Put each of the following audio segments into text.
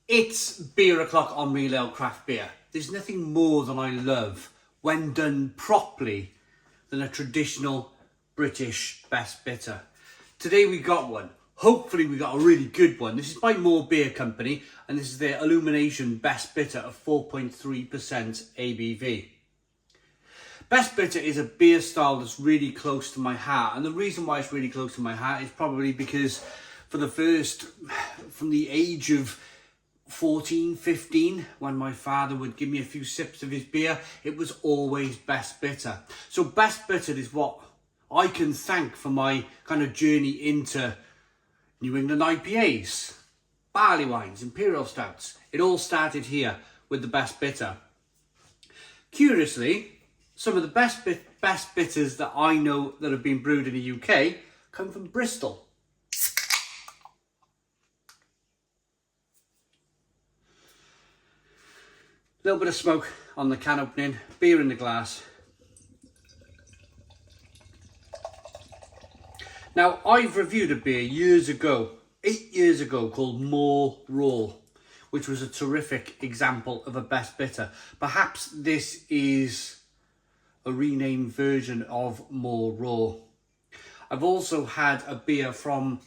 It's beer o'clock on Real Ale Craft Beer. There's nothing more than I love, when done properly, than a traditional British best bitter. Today we got one. Hopefully we got a really good one. This is by Moor Beer Company, and this is their Illumination Best Bitter of 4.3% ABV. Best Bitter is a beer style that's really close to my heart, and the reason why it's really close to my heart is probably because from the age of 14, 15, when my father would give me a few sips of his beer, it was always Best Bitter. So Best Bitter is what I can thank for my kind of journey into New England IPAs, barley wines, imperial stouts. It all started here with the Best Bitter. Curiously, some of the best bitters that I know that have been brewed in the UK come from Bristol. A little bit of smoke on the can opening, beer in the glass. Now, I've reviewed a beer years ago, 8 years ago, called Moor Raw, which was a terrific example of a best bitter. Perhaps this is a renamed version of Moor Raw. I've also had a beer from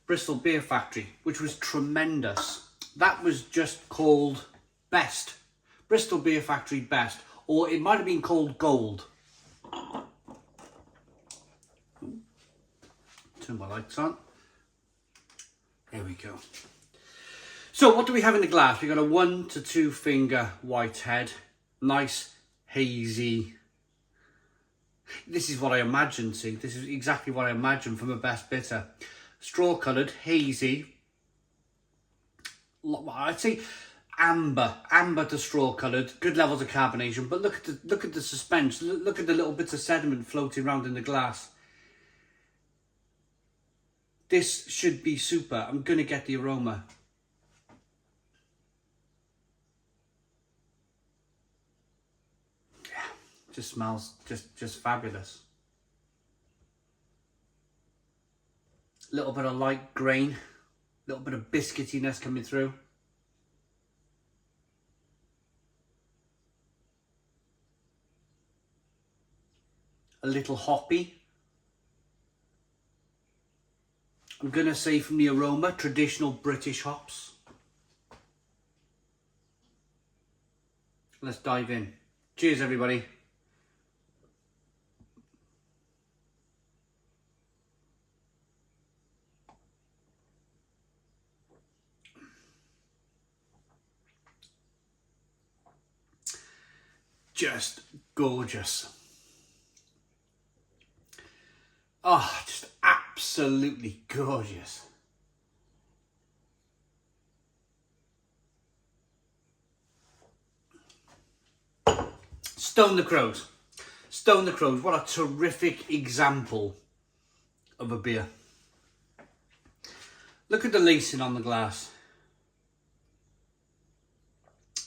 Bristol Beer Factory, which was tremendous. That was just called Best. Bristol Beer Factory Best, or it might have been called Gold. Turn my lights on. There we go. So what do we have in the glass? We've got a 1 to 2 finger white head. Nice, hazy. This is what I imagined, see. This is exactly what I imagined from a Best Bitter. Straw coloured, hazy. I'd say amber to straw coloured, good levels of carbonation, but look at the suspense, look at the little bits of sediment floating around in the glass. This should be super. I'm gonna get the aroma. Yeah, just smells just fabulous. A little bit of light grain, a little bit of biscuitiness coming through. A little hoppy. I'm going to say from the aroma, traditional British hops. Let's dive in. Cheers, everybody. Just gorgeous. Oh, just absolutely gorgeous. Stone the Crows. Stone the Crows. What a terrific example of a beer. Look at the lacing on the glass.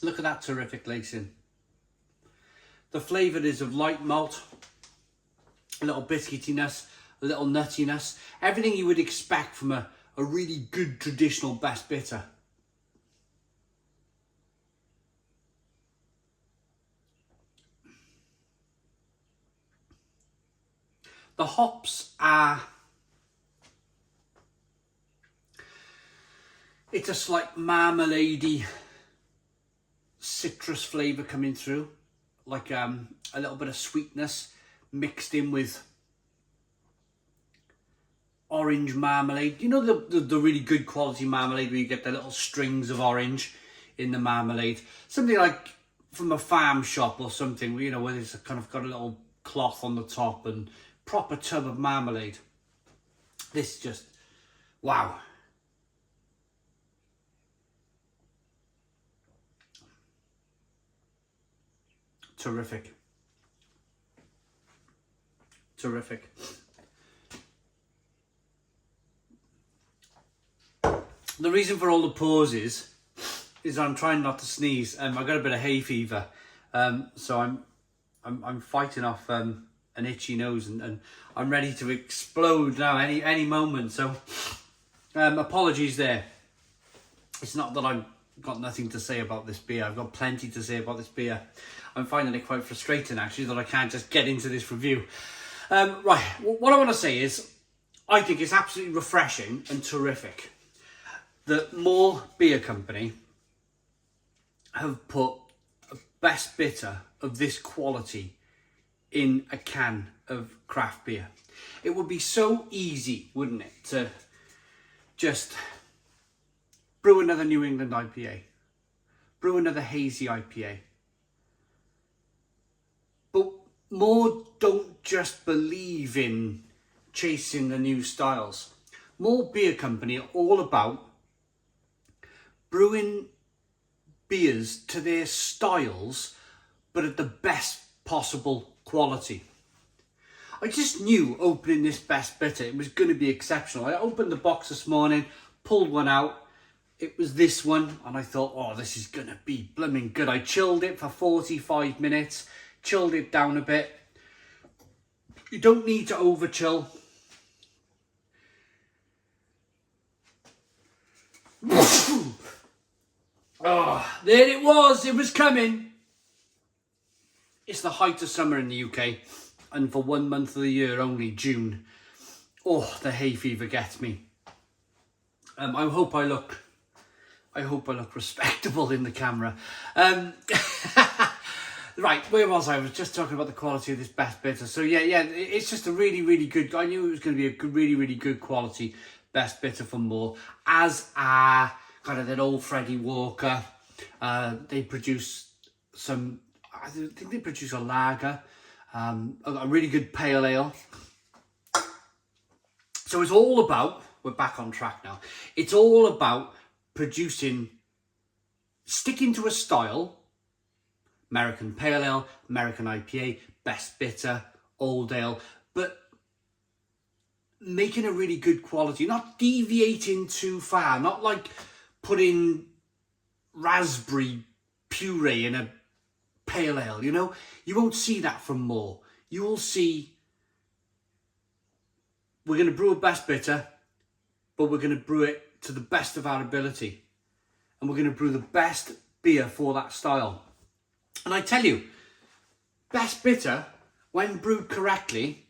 Look at that terrific lacing. The flavour is of light malt, a little biscuitiness, a little nuttiness, everything you would expect from a really good traditional Best Bitter. The hops are, it's a slight marmalade-y citrus flavour coming through, like a little bit of sweetness mixed in with orange marmalade. You know the really good quality marmalade where you get the little strings of orange in the marmalade? Something like from a farm shop or something, you know, where it's kind of got a little cloth on the top and proper tub of marmalade. This just, wow. Terrific. Terrific. The reason for all the pauses is I'm trying not to sneeze. I've got a bit of hay fever, so I'm fighting off an itchy nose, and I'm ready to explode now any moment. So apologies there. It's not that I'm got nothing to say about this beer. I've got plenty to say about this beer. I'm finding it quite frustrating actually that I can't just get into this review. Right, what I want to say is I think it's absolutely refreshing and terrific that Moor Beer Company have put a best bitter of this quality in a can of craft beer. It would be so easy, wouldn't it, to just brew another New England IPA, brew another hazy IPA. But Moor don't just believe in chasing the new styles. Moor Beer Company are all about brewing beers to their styles, but at the best possible quality. I just knew opening this best bitter it was going to be exceptional. I opened the box this morning, pulled one out. It was this one, and I thought, oh, this is going to be blooming good. I chilled it for 45 minutes, chilled it down a bit. You don't need to over chill. Oh, there it was coming. It's the height of summer in the UK, and for 1 month of the year only, June. Oh, the hay fever gets me. I hope I look respectable in the camera. Right, where was I? I was just talking about the quality of this best bitter. So yeah, it's just a really, really good. I knew it was going to be a good, really, really good quality best bitter from Moor. As a kind of that old Freddie Walker, they produce some. I think they produce a lager, a really good pale ale. So it's all about. We're back on track now. It's all about sticking to a style. American Pale Ale, American IPA, Best Bitter, Old Ale, but making a really good quality, not deviating too far, not like putting raspberry puree in a pale ale, you know? You won't see that from Moor. You will see, we're going to brew a Best Bitter, but we're going to brew it to the best of our ability. And we're going to brew the best beer for that style. And I tell you, best bitter, when brewed correctly,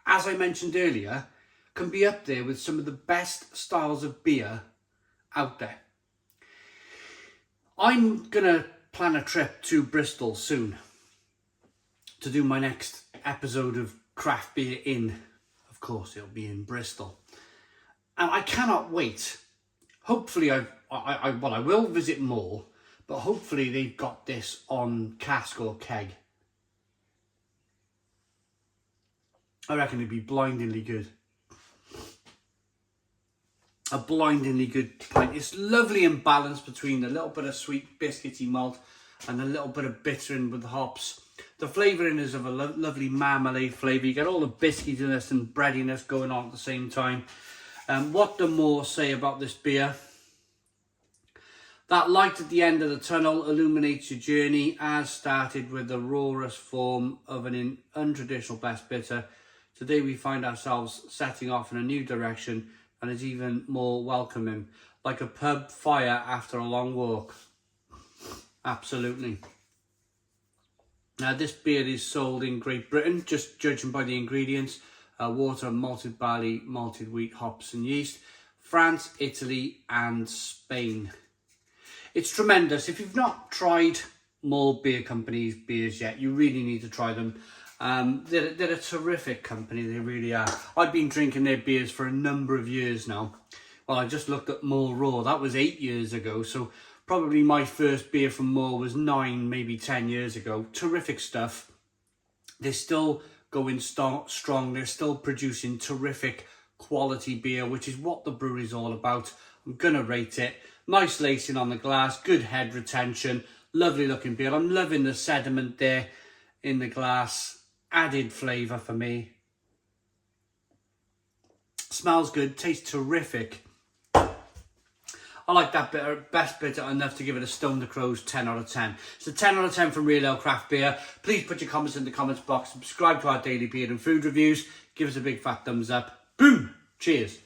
as I mentioned earlier, can be up there with some of the best styles of beer out there. I'm going to plan a trip to Bristol soon to do my next episode of Craft Beer In. Of course, it'll be in Bristol. And I cannot wait. Hopefully, I will visit Moor, but hopefully they've got this on cask or keg. I reckon it'd be blindingly good. A blindingly good pint. It's lovely and balanced between a little bit of sweet biscuity malt and a little bit of bittering with the hops. The flavouring is of a lovely marmalade flavour. You get all the biscuitiness and breadiness going on at the same time. What do Moor say about this beer? That light at the end of the tunnel illuminates your journey, as started with the rawest form of an untraditional best bitter. Today we find ourselves setting off in a new direction and is even more welcoming, like a pub fire after a long walk. Absolutely. Now this beer is sold in Great Britain, just judging by the ingredients. Water, malted barley, malted wheat, hops and yeast. France, Italy and Spain. It's tremendous. If you've not tried Moor Beer Company's beers yet, you really need to try them. They're a terrific company, they really are. I've been drinking their beers for a number of years now. Well, I just looked at Moor Raw, that was 8 years ago, so probably my first beer from Moor was 9, maybe 10 years ago. Terrific stuff. They're still going strong, they're still producing terrific quality beer, which is what the brewery's all about. I'm gonna rate it. Nice lacing on the glass, good head retention, lovely looking beer. I'm loving the sediment there in the glass, added flavour for me. Smells good, tastes terrific. I like that best bitter enough to give it a Stone the Crows 10 out of 10. It's a 10 out of 10 from Real Ale Craft Beer. Please put your comments in the comments box, subscribe to our daily beer and food reviews, give us a big fat thumbs up. Boom! Cheers.